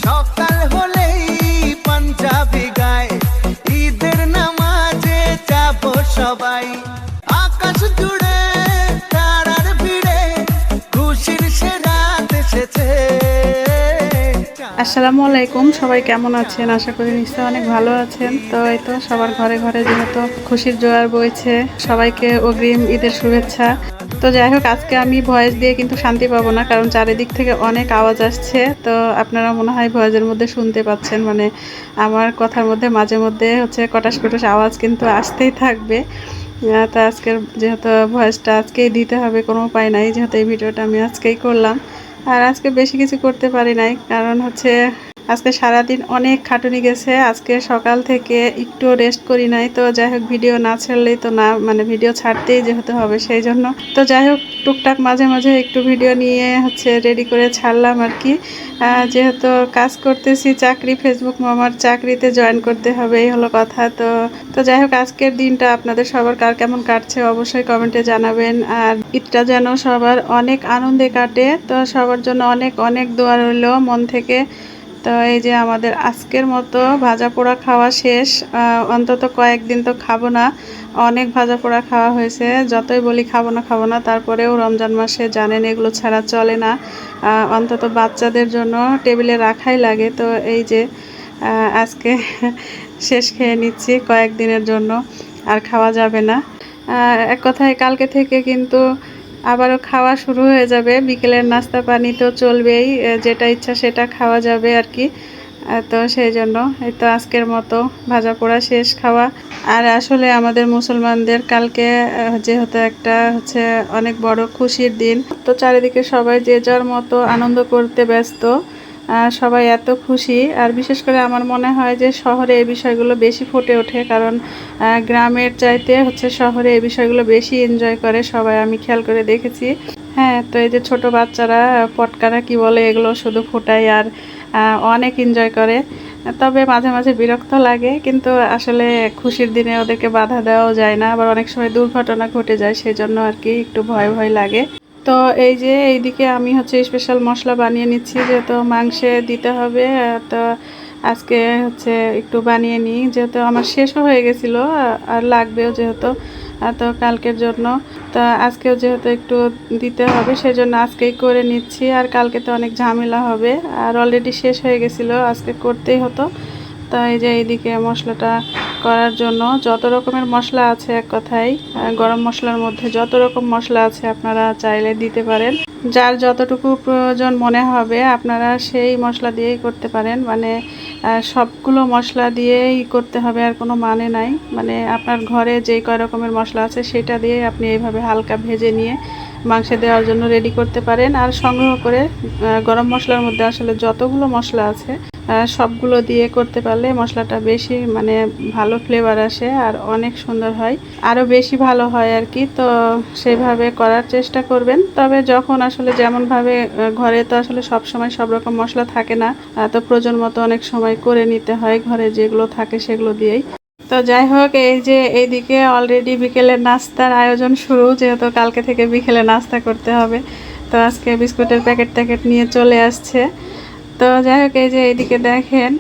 সকাল হলেই পাঞ্জাবি গায়, ঈদের নামাজে যাব সবাই। আকাশ জুড়ে তারার ভিড়ে খুশির সে রাত এসেছে। আসসালামু আলাইকুম, সবাই কেমন আছেন? আশা করি নিশ্চয়ই অনেক ভালো আছেন। তো এই তো সবার ঘরে ঘরে যেহেতু খুশির জোয়ার বইছে, সবাইকে অগ্রিম ঈদের শুভেচ্ছা। তো যাই হোক, আজকে আমি ভয়েস দিয়ে কিন্তু শান্তি পাবো না, কারণ চারিদিক থেকে অনেক আওয়াজ আসছে। তো আপনারা মনে হয় ভয়েসের মধ্যে শুনতে পাচ্ছেন, মানে আমার কথার মধ্যে মাঝে মধ্যে হচ্ছে কটাস কটাস আওয়াজ কিন্তু আসতেই থাকবে। তো আজকের যেহেতু ভয়েসটা আজকেই দিতে হবে, কোনো উপায় নাই, যেহেতু এই ভিডিওটা আমি আজকেই করলাম। আর আজকে বেশি কিছু করতে পারি নাই, কারণ হচ্ছে আজকে সারাদিন অনেক খাটুনি গেছে। আজকে সকাল থেকে একটু রেস্ট করি নাই। তো যাই হোক, ভিডিও না ছাড়লেই তো না, মানে ভিডিও ছাড়তেই যেহেতু হবে, সেই জন্য তো যাই হোক টুকটাক মাঝে মাঝে একটু ভিডিও নিয়ে হচ্ছে রেডি করে ছাড়লাম আর কি। যেহেতু কাজ করতেছি চাকরি, ফেসবুক মামার চাকরিতে জয়েন করতে হবে, এই হলো কথা। তো তো যাই হোক, আজকের দিনটা আপনাদের সবার কার কেমন কাটছে অবশ্যই কমেন্টে জানাবেন। আর ঈদটা যেন সবার অনেক আনন্দে কাটে। তো সবার জন্য অনেক অনেক দোয়া রইল মন থেকে। তো এই যে আমাদের আজকের মতো ভাজা পোড়া খাওয়া শেষ। অন্তত কয়েকদিন তো খাবো না, অনেক ভাজা পোড়া খাওয়া হয়েছে। যতই বলি খাবো না, তারপরেও রমজান মাসে জানেন এগুলো ছাড়া চলে না। অন্তত বাচ্চাদের জন্য টেবিলে রাখাই লাগে। তো এই যে আজকে শেষ খেয়ে নিচ্ছি কয়েকদিনের জন্য, আর খাওয়া যাবে না। এক কথায় কালকে থেকে কিন্তু আবারও খাওয়া শুরু হয়ে যাবে। বিকেলের নাস্তা পানি তো চলবেই, যেটা ইচ্ছা সেটা খাওয়া যাবে আর কি। তো সেই জন্য এই তো আজকের মতো ভাজা পোড়া শেষ খাওয়া। আর আসলে আমাদের মুসলমানদের কালকে যেহেতু একটা হচ্ছে অনেক বড় খুশির দিন, তো চারিদিকে সবাই যে যার মতো আনন্দ করতে ব্যস্ত। সবাই এত খুশি। আর বিশেষ করে আমার মনে হয় যে শহরে এই বিষয়গুলো বেশি ফুটে ওঠে, কারণ গ্রামের চাইতে হচ্ছে শহরে এই বিষয়গুলো বেশি এনজয় করে সবাই, আমি খেয়াল করে দেখেছি। হ্যাঁ, তো এই যে ছোট বাচ্চারা পটকারা কি বলে এগুলো শুধু ফোটায়, আর অনেক এনজয় করে। তবে মাঝে মাঝে বিরক্ত লাগে, কিন্তু আসলে খুশির দিনে ওদেরকে বাধা দেওয়াও যায় না, আবার অনেক সময় দুর্ঘটনা ঘটে যায়, সেই জন্য আর কি একটু ভয় ভয় লাগে। তো এই যে এইদিকে আমি হচ্ছে স্পেশাল মশলা বানিয়ে নিচ্ছি, যেহেতু মাংসে দিতে হবে। তো আজকে হচ্ছে একটু বানিয়ে নিই, যেহেতু আমার শেষও হয়ে গেছিলো, আর লাগবেও যেহেতু। তো কালকের জন্য, তো আজকেও যেহেতু একটু দিতে হবে, সেজন্য আজকেই করে নিচ্ছি। আর কালকে তো অনেক ঝামেলা হবে, আর অলরেডি শেষ হয়ে গেছিলো, আজকে করতেই হতো। তো এই যে এইদিকে মশলাটা করার জন্য যত রকমের মশলা আছে, এক কথায় গরম মশলার মধ্যে যত রকম মশলা আছে আপনারা চাইলে দিতে পারেন। যার যতটুকু প্রয়োজন মনে হবে আপনারা সেই মশলা দিয়েই করতে পারেন, মানে সবগুলো মশলা দিয়েই করতে হবে আর কোনো মানে নাই। মানে আপনার ঘরে যেই কয় রকমের মশলা আছে সেটা দিয়ে আপনি এইভাবে হালকা ভেজে নিয়ে মাংসে দেওয়ার জন্য রেডি করতে পারেন। আর সংগ্রহ করে গরম মশলার মধ্যে আসলে যতগুলো মশলা আছে সবগুলো দিয়ে করতে পারলে মশলাটা বেশি মানে ভালো ফ্লেভার আসে, আর অনেক সুন্দর হয়, আরও বেশি ভালো হয় আর কি। তো সেইভাবে করার চেষ্টা করবেন। তবে যখন আসলে যেমনভাবে ঘরে তো আসলে সব সময় সব রকম মশলা থাকে না, তো প্রয়োজন মতো অনেক সময় করে নিতে হয়, ঘরে যেগুলো থাকে সেগুলো দিয়েই। তো যাই হোক, এই যে এইদিকে অলরেডি বিকেলের নাস্তার আয়োজন শুরু, যেহেতু কালকে থেকে বিকেলে নাস্তা করতে হবে। তো আজকে বিস্কুটের প্যাকেট নিয়ে চলে আসছে। তো যাই হোক, এই যে এইদিকে দেখেন,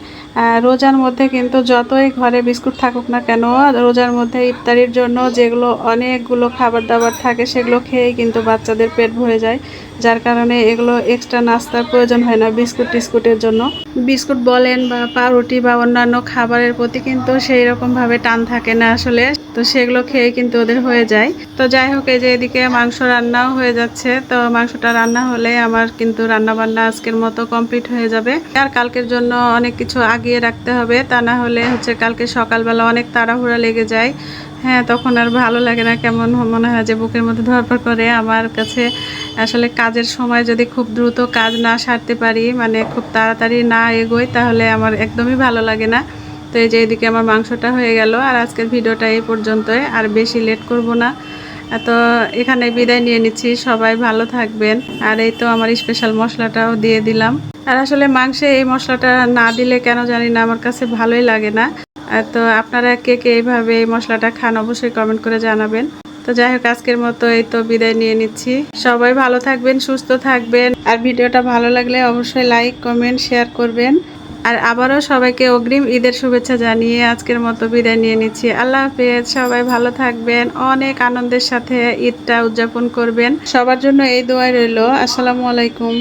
রোজার মধ্যে কিন্তু যতই ঘরে বিস্কুট থাকুক না কেন, রোজার মধ্যে ইফতারির জন্য যেগুলো অনেকগুলো খাবার দাবার থাকে সেগুলো খেয়েই কিন্তু বাচ্চাদের পেট ভরে যায়, যার কারণে এগুলো এক্সট্রা নাস্তার প্রয়োজন হয় না বিস্কুটের জন্য। বিস্কুট বলেন বা পাউরুটি বা অন্যান্য খাবারের প্রতি কিন্তু সেই রকমভাবে টান থাকে না আসলে, তো সেগুলো খেয়ে কিন্তু ওদের হয়ে যায়। তো যাই হোক, এই যে এদিকে মাংস রান্নাও হয়ে যাচ্ছে। তো মাংসটা রান্না হলে আমার কিন্তু রান্না বান্না আজকের মতো কমপ্লিট হয়ে যাবে। আর কালকের জন্য অনেক কিছু আগিয়ে রাখতে হবে, তা না হলে হচ্ছে কালকে সকালবেলা অনেক তাড়াহুড়া লেগে যায়। হ্যাঁ, তখন আর ভালো লাগে না, কেমন মনে হয় যে বুকের মধ্যে ধরপড় করে। আমার কাছে আসলে কাজের সময় যদি খুব দ্রুত কাজ না সারতে পারি, মানে খুব তাড়াতাড়ি না এগোই, তাহলে আমার একদমই ভালো লাগে না। তো এই যে এদিকে আমার মাংসটা হয়ে গেল। আর আজকের ভিডিওটা এই পর্যন্তই, আর বেশি লেট করব না। তো এখানে বিদায় নিয়ে নিচ্ছি, সবাই ভালো থাকবেন। আর এই তো আমার স্পেশাল মশলাটাও দিয়ে দিলাম। আর আসলে মাংসে এই মশলাটা না দিলে কেন জানি না আমার কাছে ভালোই লাগে না। তো আপনারা কে কে এইভাবে এই মশলাটা খান অবশ্যই কমেন্ট করে জানাবেন। তো যাই হোক, আজকের মতো এই তো বিদায় নিয়ে নিচ্ছি। সবাই ভালো থাকবেন, সুস্থ থাকবেন। আর ভিডিওটা ভালো লাগলে অবশ্যই লাইক কমেন্ট শেয়ার করবেন। আর আবারও সবাইকে অগ্রিম ঈদের শুভেচ্ছা জানিয়ে আজকের মতো বিদায় নিয়ে নিচ্ছি। আল্লাহ হাফেজ। সবাই ভালো থাকবেন, অনেক আনন্দের সাথে ঈদটা উদযাপন করবেন। সবার জন্য এই দোয়া রইল। আসসালামু আলাইকুম।